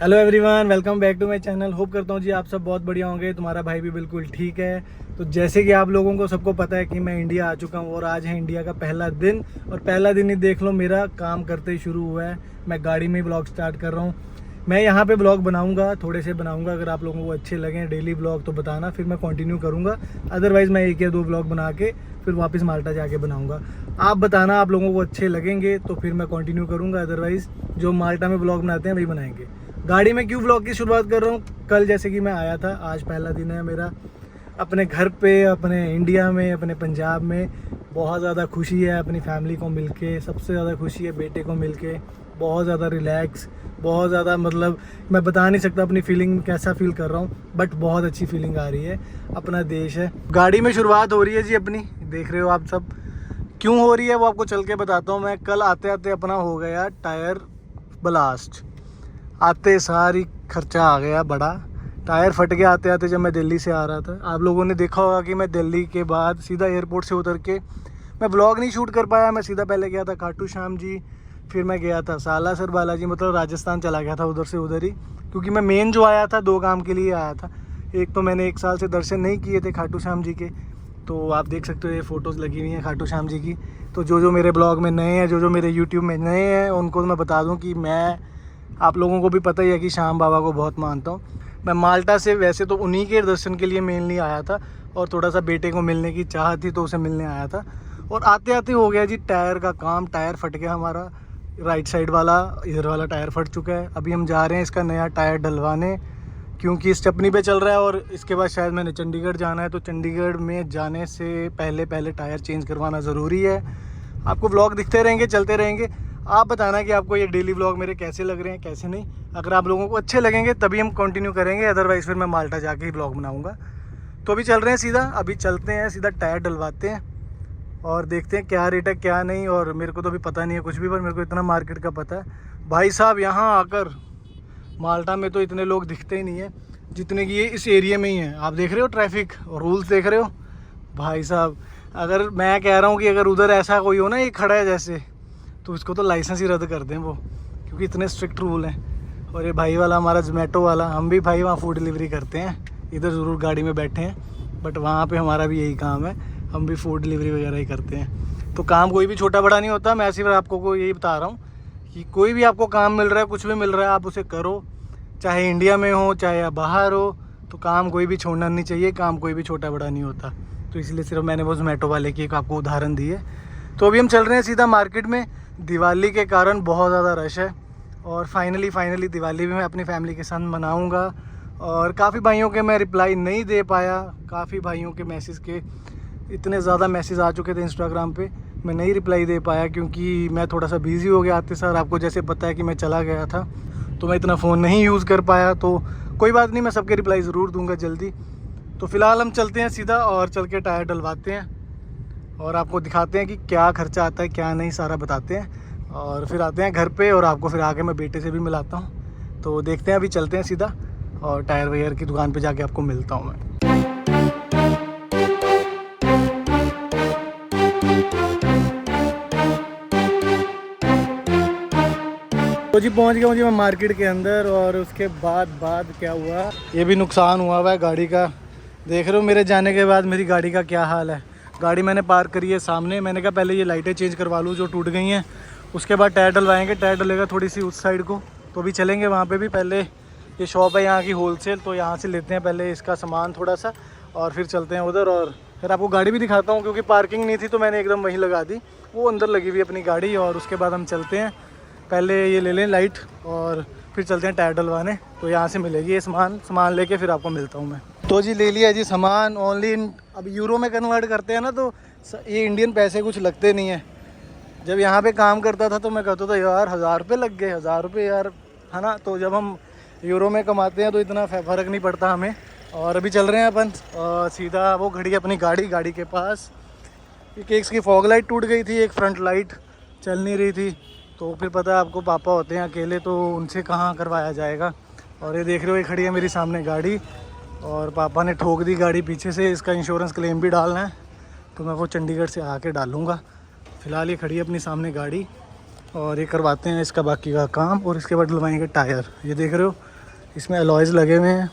Hello everyone, welcome back to my channel. Hope करता हूँ जी आप सब बहुत बढ़िया होंगे। तुम्हारा भाई भी बिल्कुल ठीक है। तो जैसे कि आप लोगों को सबको पता है कि मैं इंडिया आ चुका हूँ और आज है इंडिया का पहला दिन। और पहला दिन ही देख लो, मेरा काम करते ही शुरू हुआ है। मैं गाड़ी में ही ब्लॉग स्टार्ट कर रहा हूँ। मैं यहाँ पे ब्लॉग बनाऊँगा, थोड़े से बनाऊँगा। अगर आप लोगों को अच्छे लगें डेली ब्लॉग तो बताना, फिर मैं कंटिन्यू करूँगा। अदरवाइज़ मैं 1 या 2 ब्लॉग बना के फिर वापस माल्टा जाके बनाऊँगा। आप बताना, आप लोगों को अच्छे लगेंगे तो फिर मैं कंटिन्यू करूँगा। अदरवाइज़ जो माल्टा में ब्लॉग बनाते हैं वही बनाएंगे। गाड़ी में क्यों व्लॉग की शुरुआत कर रहा हूँ? कल जैसे कि मैं आया था, आज पहला दिन है मेरा अपने घर पे, अपने इंडिया में, अपने पंजाब में। बहुत ज़्यादा खुशी है अपनी फैमिली को मिलके। सबसे ज़्यादा खुशी है बेटे को मिलके। बहुत ज़्यादा रिलैक्स, बहुत ज़्यादा मतलब मैं बता नहीं सकता अपनी फीलिंग कैसा फील कर रहा हूँ, बट बहुत अच्छी फीलिंग आ रही है। अपना देश है। गाड़ी में शुरुआत हो रही है जी अपनी, देख रहे हो आप सब। क्यों हो रही है वो आपको चल के बताता हूँ मैं। कल आते आते अपना हो गया टायर ब्लास्ट। आते सारी खर्चा आ गया बड़ा। टायर फट गया आते आते जब मैं दिल्ली से आ रहा था। आप लोगों ने देखा होगा कि मैं दिल्ली के बाद सीधा एयरपोर्ट से उतर के मैं व्लॉग नहीं शूट कर पाया। मैं सीधा पहले गया था खाटू श्याम जी, फिर मैं गया था सालासर बालाजी, मतलब राजस्थान चला गया था उधर से उधर ही। क्योंकि मैं मेन जो आया था 2 काम के लिए आया था। एक तो मैंने 1 साल से दर्शन नहीं किए थे खाटू श्याम जी के, तो आप देख सकते हो ये फ़ोटोज़ लगी हुई हैं खाटू श्याम जी की। तो जो मेरे ब्लॉग में नए हैं, जो मेरे यूट्यूब में नए हैं, उनको मैं बता दूँ कि मैं, आप लोगों को भी पता ही है कि श्याम बाबा को बहुत मानता हूँ। मैं माल्टा से वैसे तो उन्हीं के दर्शन के लिए मेनली आया था, और थोड़ा सा बेटे को मिलने की चाह थी तो उसे मिलने आया था। और आते आते हो गया जी टायर का काम। टायर फट गया हमारा, राइट साइड वाला, इधर वाला टायर फट चुका है। अभी हम जा रहे हैं इसका नया टायर डलवाने, क्योंकि स्टेपनी पे चल रहा है। और इसके बाद शायद मैंने चंडीगढ़ जाना है, तो चंडीगढ़ में जाने से पहले टायर चेंज करवाना ज़रूरी है। आपको व्लॉग दिखते रहेंगे, चलते रहेंगे। आप बताना कि आपको ये डेली व्लॉग मेरे कैसे लग रहे हैं, कैसे नहीं। अगर आप लोगों को अच्छे लगेंगे तभी हम कंटिन्यू करेंगे, अदरवाइज़ फिर मैं माल्टा जाके ही व्लॉग बनाऊंगा। तो अभी चल रहे हैं सीधा, अभी चलते हैं सीधा टायर डलवाते हैं और देखते हैं क्या रेट है क्या नहीं। और मेरे को तो अभी पता नहीं है कुछ भी, पर मेरे को इतना मार्केट का पता है भाई साहब। यहाँ आकर माल्टा में तो इतने लोग दिखते ही नहीं है जितने कि ये इस एरिया में ही है। आप देख रहे हो ट्रैफिक और रूल्स देख रहे हो भाई साहब। अगर मैं कह रहा हूँ कि अगर उधर ऐसा कोई हो ना, ये खड़ा है जैसे, तो इसको तो लाइसेंस ही रद्द कर दें वो, क्योंकि इतने स्ट्रिक्ट रूल हैं। और ये भाई वाला हमारा जोमेटो वाला, हम भी भाई वहाँ फूड डिलीवरी करते हैं। इधर ज़रूर गाड़ी में बैठे हैं, बट वहाँ पे हमारा भी यही काम है, हम भी फूड डिलीवरी वगैरह ही करते हैं। तो काम कोई भी छोटा बड़ा नहीं होता। मैं सिर्फ आपको को यही बता रहा हूँ कि कोई भी आपको काम मिल रहा है, कुछ भी मिल रहा है, आप उसे करो। चाहे इंडिया में हो चाहे आप बाहर हो, तो काम कोई भी छोड़ना नहीं चाहिए। काम कोई भी छोटा बड़ा नहीं होता। तो इसलिए सिर्फ मैंने वो जोमेटो वाले की एक आपको उदाहरण दी है। तो अभी हम चल रहे हैं सीधा मार्केट में। दिवाली के कारण बहुत ज़्यादा रश है, और फाइनली दिवाली भी मैं अपनी फैमिली के साथ मनाऊंगा। और काफ़ी भाइयों के मैं रिप्लाई नहीं दे पाया। काफ़ी भाइयों के मैसेज के इतने ज़्यादा मैसेज आ चुके थे इंस्टाग्राम पे, मैं नहीं रिप्लाई दे पाया क्योंकि मैं थोड़ा सा बिज़ी हो गया आते सर। आपको जैसे पता है कि मैं चला गया था, तो मैं इतना फ़ोन नहीं यूज़ कर पाया। तो कोई बात नहीं, मैं सबके रिप्लाई ज़रूर दूंगा जल्दी। तो फ़िलहाल हम चलते हैं सीधा और चल के टायर डलवाते हैं और आपको दिखाते हैं कि क्या खर्चा आता है क्या नहीं, सारा बताते हैं। और फिर आते हैं घर पे, और आपको फिर आके मैं बेटे से भी मिलाता हूँ। तो देखते हैं, अभी चलते हैं सीधा और टायर वगैरह की दुकान पे जाके आपको मिलता हूँ मैं। तो जी पहुंच गया हूँ जी मैं मार्केट के अंदर। और उसके बाद क्या हुआ, ये भी नुकसान हुआ है गाड़ी का। देख रहे हो मेरे जाने के बाद मेरी गाड़ी का क्या हाल है। गाड़ी मैंने पार्क करी है सामने। मैंने कहा पहले ये लाइटें चेंज करवा लूँ जो टूट गई हैं, उसके बाद टायर डलवाएंगे। टायर डलेगा थोड़ी सी उस साइड को, तो अभी चलेंगे वहाँ पे भी। पहले ये शॉप है यहाँ की होलसेल, तो यहाँ से लेते हैं पहले इसका सामान थोड़ा सा, और फिर चलते हैं उधर। और फिर आपको गाड़ी भी दिखाता हूँ, क्योंकि पार्किंग नहीं थी तो मैंने एकदम वहीं लगा दी, वो अंदर लगी हुई अपनी गाड़ी। और उसके बाद हम चलते हैं, पहले ये ले लें लाइट और फिर चलते हैं टायर डलवाने। तो यहाँ से मिलेगी ये सामान लेके फिर आपको मिलता हूँ मैं। तो जी ले लिया जी सामान। ओनली अब यूरो में कन्वर्ट करते हैं ना, तो ये इंडियन पैसे कुछ लगते नहीं है। जब यहाँ पे काम करता था तो मैं कहता था यार 1000 रुपये लग गए, 1000 रुपये यार, है ना। तो जब हम यूरो में कमाते हैं तो इतना फ़र्क नहीं पड़ता हमें। और अभी चल रहे हैं अपन सीधा, वो खड़ी अपनी गाड़ी के पास। एक इसकी फॉग लाइट टूट गई थी, एक फ्रंट लाइट चल नहीं रही थी। तो फिर पता है आपको, पापा होते हैं अकेले तो उनसे कहाँ करवाया जाएगा। और ये देख रहे हो ये खड़ी है मेरी सामने गाड़ी, और पापा ने ठोक दी गाड़ी पीछे से। इसका इंश्योरेंस क्लेम भी डालना है, तो मैं वो चंडीगढ़ से आके डालूँगा। फ़िलहाल ये खड़ी है अपनी सामने गाड़ी, और ये करवाते हैं इसका बाकी का काम, और इसके बाद डलवाएंगे टायर। ये देख रहे हो इसमें अलॉयज़ लगे हुए हैं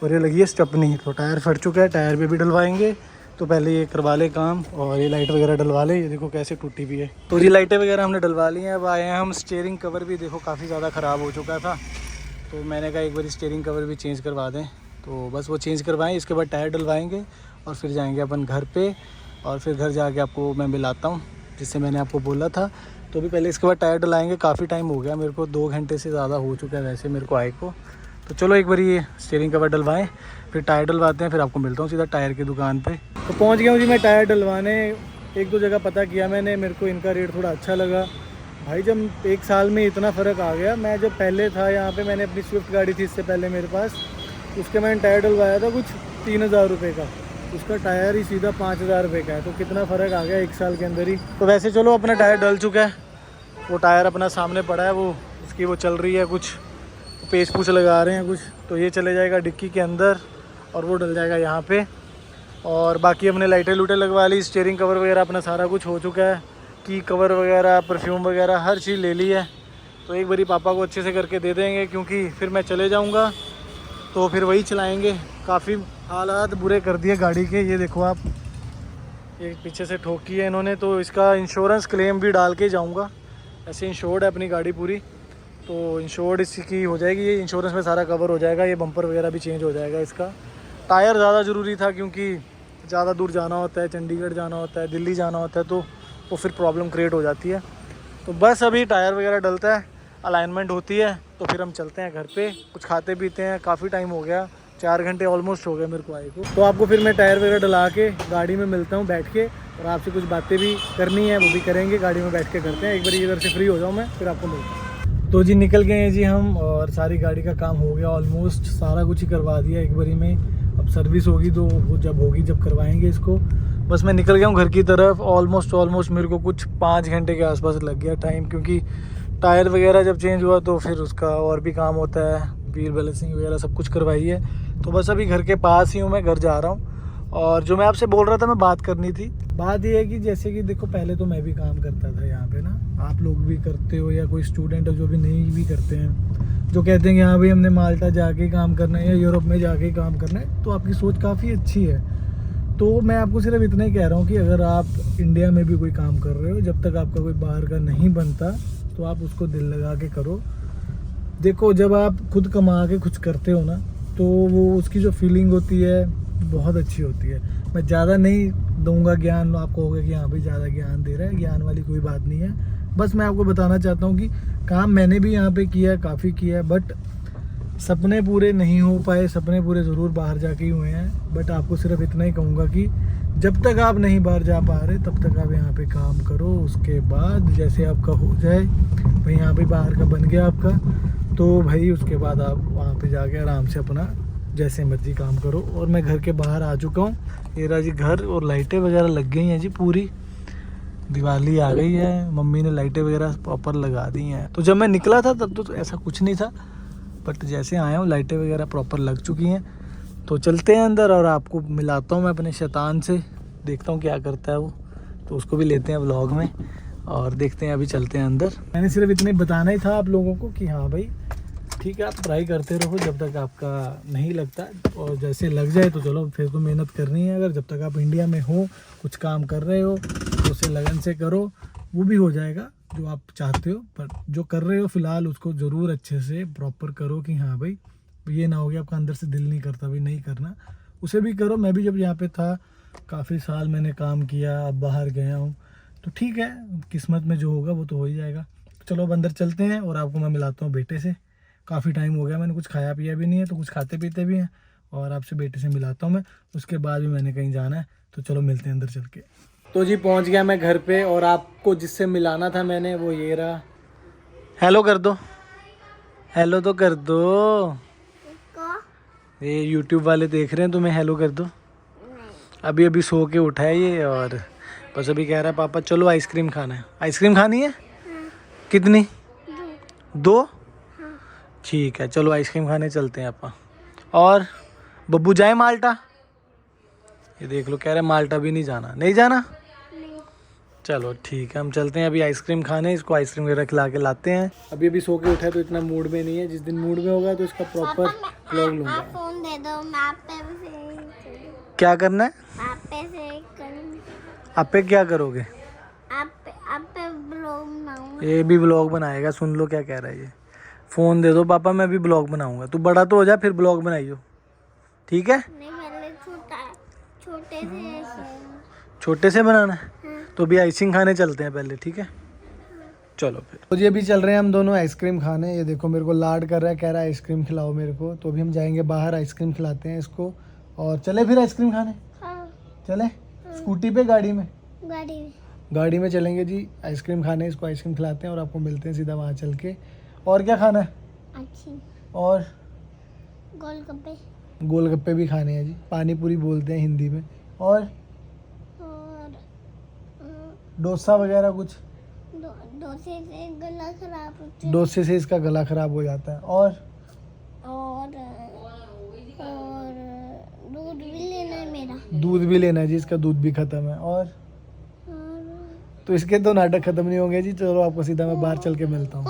और ये लगी है स्टेपनी। तो टायर फट चुका है, टायर पे भी डलवाएंगे। तो पहले ये करवा ले काम और ये लाइट वगैरह डलवा ले। ये देखो कैसे टूटी भी है। तो ये लाइटें वगैरह हमने डलवा ली हैं। अब आए हैं हम। स्टीयरिंग कवर भी देखो काफ़ी ज़्यादा ख़राब हो चुका था, तो मैंने कहा एक बार स्टीयरिंग कवर भी चेंज करवा दें। तो बस वो चेंज करवाएं, इसके बाद टायर डलवाएंगे और फिर जाएंगे अपन घर पे। और फिर घर जाके आपको मैं मिलाता हूँ जिससे मैंने आपको बोला था। तो भी पहले इसके बाद टायर डलाएंगे। काफ़ी टाइम हो गया मेरे को, 2 घंटे से ज़्यादा हो चुका है वैसे मेरे को आए को। तो चलो एक बार ये स्टीयरिंग कवर डलवाएं, फिर टायर डलवाते हैं, फिर आपको मिलता हूँ सीधा टायर की दुकान पे। तो पहुँच गया हूँ जी मैं टायर डलवाने। 1-2 जगह पता किया मैंने, मेरे को इनका रेट थोड़ा अच्छा लगा भाई। जब 1 साल में इतना फ़र्क आ गया। मैं जब पहले था यहाँ पे, मैंने अपनी स्विफ्ट गाड़ी थी इससे पहले मेरे पास, उसके मैंने टायर डलवाया था कुछ 3000 रुपये का। उसका टायर ही सीधा 5000 रुपये का है। तो कितना फ़र्क आ गया 1 साल के अंदर ही। तो वैसे चलो अपना टायर डल चुका है। वो टायर अपना सामने पड़ा है, वो उसकी वो चल रही है, कुछ पेच पूछ लगा रहे हैं कुछ। तो ये चले जाएगा डिक्की के अंदर और वो डल जाएगा यहाँ पे। और बाकी हमने लाइटें लूटें लगवा ली, स्टीयरिंग कवर वगैरह अपना सारा कुछ हो चुका है। की कवर वगैरह, परफ्यूम वगैरह हर चीज़ ले ली है। तो एक बारी पापा को अच्छे से करके दे देंगे, क्योंकि फिर मैं चले जाऊँगा तो फिर वही चलाएँगे। काफ़ी हालात बुरे कर दिए गाड़ी के। ये देखो आप, ये पीछे से ठोकी है इन्होंने। तो इसका इंश्योरेंस क्लेम भी डाल के जाऊँगा। ऐसे इंश्योर्ड है अपनी गाड़ी पूरी, तो इंश्योर्ड इसकी हो जाएगी। ये इंश्योरेंस में सारा कवर हो जाएगा। ये बम्पर वगैरह भी चेंज हो जाएगा इसका। टायर ज़्यादा ज़रूरी था, क्योंकि ज़्यादा दूर जाना होता है, चंडीगढ़ जाना होता है, दिल्ली जाना होता है, तो वो फिर प्रॉब्लम क्रिएट हो जाती है। तो बस अभी टायर वगैरह डलता है, अलाइनमेंट होती है, तो फिर हम चलते हैं घर पे, कुछ खाते पीते हैं। काफ़ी टाइम हो गया, 4 घंटे ऑलमोस्ट हो गए मेरे को आए को। तो आपको फिर मैं टायर वगैरह डला के गाड़ी में मिलता हूँ बैठ के, और आपसे कुछ बातें भी करनी है वो भी करेंगे, गाड़ी में बैठ के करते हैं। एक बार इधर से फ्री हो जाऊँ मैं, फिर आपको मिलता हूँ। तो जी निकल गए हैं जी हम, और सारी गाड़ी का काम हो गया ऑलमोस्ट, सारा कुछ ही करवा दिया एक बारी में। अब सर्विस होगी तो वो जब करवाएंगे इसको। बस मैं निकल गया हूँ घर की तरफ। ऑलमोस्ट मेरे को कुछ 5 घंटे के आसपास लग गया टाइम, क्योंकि टायर वगैरह जब चेंज हुआ तो फिर उसका और भी काम होता है, व्हील बैलेंसिंग वगैरह सब कुछ करवाई है। तो बस अभी घर के पास ही हूँ, मैं घर जा रहा हूँ। और जो मैं आपसे बोल रहा था, मैं बात करनी थी, बात ये है कि जैसे कि देखो पहले तो मैं भी काम करता था यहाँ पे ना, आप लोग भी करते हो या कोई स्टूडेंट जो भी नहीं भी करते हैं, जो कहते हैं कि हाँ भाई हमने माल्टा जाके काम करना है या यूरोप में जाके काम करना है, तो आपकी सोच काफ़ी अच्छी है। तो मैं आपको सिर्फ इतना ही कह रहा हूँ कि अगर आप इंडिया में भी कोई काम कर रहे हो, जब तक आपका कोई बाहर का नहीं बनता तो आप उसको दिल लगा के करो। देखो जब आप खुद कमा के कुछ करते हो ना, तो वो उसकी जो फीलिंग होती है बहुत अच्छी होती है। मैं ज़्यादा नहीं दूंगा ज्ञान, आपको होगा कि हाँ भाई ज़्यादा ज्ञान दे रहा है, ज्ञान वाली कोई बात नहीं है। बस मैं आपको बताना चाहता हूँ कि काम मैंने भी यहाँ पे किया है, काफ़ी किया है, बट सपने पूरे नहीं हो पाए। सपने पूरे ज़रूर बाहर जाके ही हुए हैं, बट आपको सिर्फ इतना ही कहूँगा कि जब तक आप नहीं बाहर जा पा रहे तब तक आप यहाँ पे काम करो। उसके बाद जैसे आपका हो जाए भाई, यहाँ पे बाहर का बन गया आपका, तो भाई उसके बाद आप वहाँ पे जाके आराम से अपना जैसे मर्जी काम करो। और मैं घर के बाहर आ चुका हूँ, ये रहा जी घर, और लाइटें वगैरह लग गई हैं जी पूरी। दिवाली आ गई है, मम्मी ने लाइटें वगैरह प्रॉपर लगा दी हैं। तो जब मैं निकला था तब तो ऐसा कुछ नहीं था, बट जैसे आया हूँ लाइटें वगैरह प्रॉपर लग चुकी हैं। तो चलते हैं अंदर और आपको मिलाता हूँ मैं अपने शैतान से, देखता हूँ क्या करता है वो। तो उसको भी लेते हैं व्लॉग में और देखते हैं। अभी चलते हैं अंदर। मैंने सिर्फ इतने बताना ही था आप लोगों को कि हाँ भाई ठीक है, आप ट्राई करते रहो जब तक आपका नहीं लगता, और जैसे लग जाए तो चलो फिर तो मेहनत करनी है। अगर जब तक आप इंडिया में हो, कुछ काम कर रहे हो, तो उसे लगन से करो, वो भी हो जाएगा जो आप चाहते हो। पर जो कर रहे हो फ़िलहाल उसको ज़रूर अच्छे से प्रॉपर करो, कि हाँ भाई ये ना हो गया आपका अंदर से दिल नहीं करता भाई नहीं करना, उसे भी करो। मैं भी जब यहाँ पे था काफ़ी साल मैंने काम किया, अब बाहर गया हूँ, तो ठीक है, किस्मत में जो होगा वो तो हो ही जाएगा। चलो अब अंदर चलते हैं और आपको मैं मिलाता हूँ बेटे से। काफ़ी टाइम हो गया, मैंने कुछ खाया पिया भी नहीं है, तो कुछ खाते पीते भी हैं, और आपसे बेटे से मिलाता हूँ मैं। उसके बाद भी मैंने कहीं जाना है, तो चलो मिलते हैं अंदर चल के। तो जी पहुँच गया मैं घर पे, और आपको जिससे मिलाना था मैंने वो ये रहा। हेलो कर दो, हेलो तो कर दो। ये यूट्यूब वाले देख रहे हैं, तुम्हें हेलो कर दो। अभी अभी सो के उठा है ये, और बस अभी कह रहा है पापा चलो आइसक्रीम खाना है। आइसक्रीम खानी है? हाँ। कितनी? 2? हाँ। ठीक है, चलो आइसक्रीम खाने चलते हैं आपा। और बब्बू जाए माल्टा? ये देख लो, कह रहे माल्टा भी नहीं जाना। नहीं जाना? नहीं। चलो ठीक है, हम चलते हैं अभी आइसक्रीम खाने, इसको आइसक्रीम वगैरह खिला के लाते हैं। अभी सो के उठा है तो इतना मूड में नहीं है, जिस दिन मूड में होगा तो इसका प्रॉपर व्लॉग लूंगा। आप फोन दे दो, मैं आप पे से क्या करना है? आप पे से करूँ। आप पे क्या करोगे? आप पे ब्लॉग बनाऊंगा। ये भी ब्लॉग बनाएगा, सुन लो क्या कह रहा है ये। फोन दे दो पापा, मैं भी ब्लॉग बनाऊंगा। तू बड़ा तो हो जा फिर ब्लॉग बनाइयो, ठीक है? नहीं, पहले छोटे से छोटे से बनाना है हाँ। तो अभी आइसक्रीम खाने चलते हैं पहले, ठीक है? चलो फिर। तो ये अभी चल रहे हैं हम दोनों आइसक्रीम खाने। ये देखो मेरे को लाड कर रहा है, कह रहा है आइसक्रीम खिलाओ मेरे को। तो अभी हम जाएंगे बाहर, आइसक्रीम खिलाते हैं इसको और चले फिर आइसक्रीम खाने। हाँ। चले स्कूटी पे, गाड़ी में? गाड़ी में चलेंगे जी आइसक्रीम खाने, इसको आइसक्रीम खिलाते हैं और आपको मिलते हैं सीधा वहाँ चल के। और क्या खाना है? अच्छी और गोलगप्पे भी खाने हैं जी, पानी पूरी बोलते हैं हिंदी में। और डोसा वगैरह कुछ। डोसे से इसका गला खराब हो जाता है। और दूध भी लेना है मेरा। दूध भी लेना है जी, इसका दूध भी खत्म है। और तो इसके तो नाटक खत्म नहीं होंगे जी। चलो आपको सीधा मैं बाहर चल के मिलता हूँ।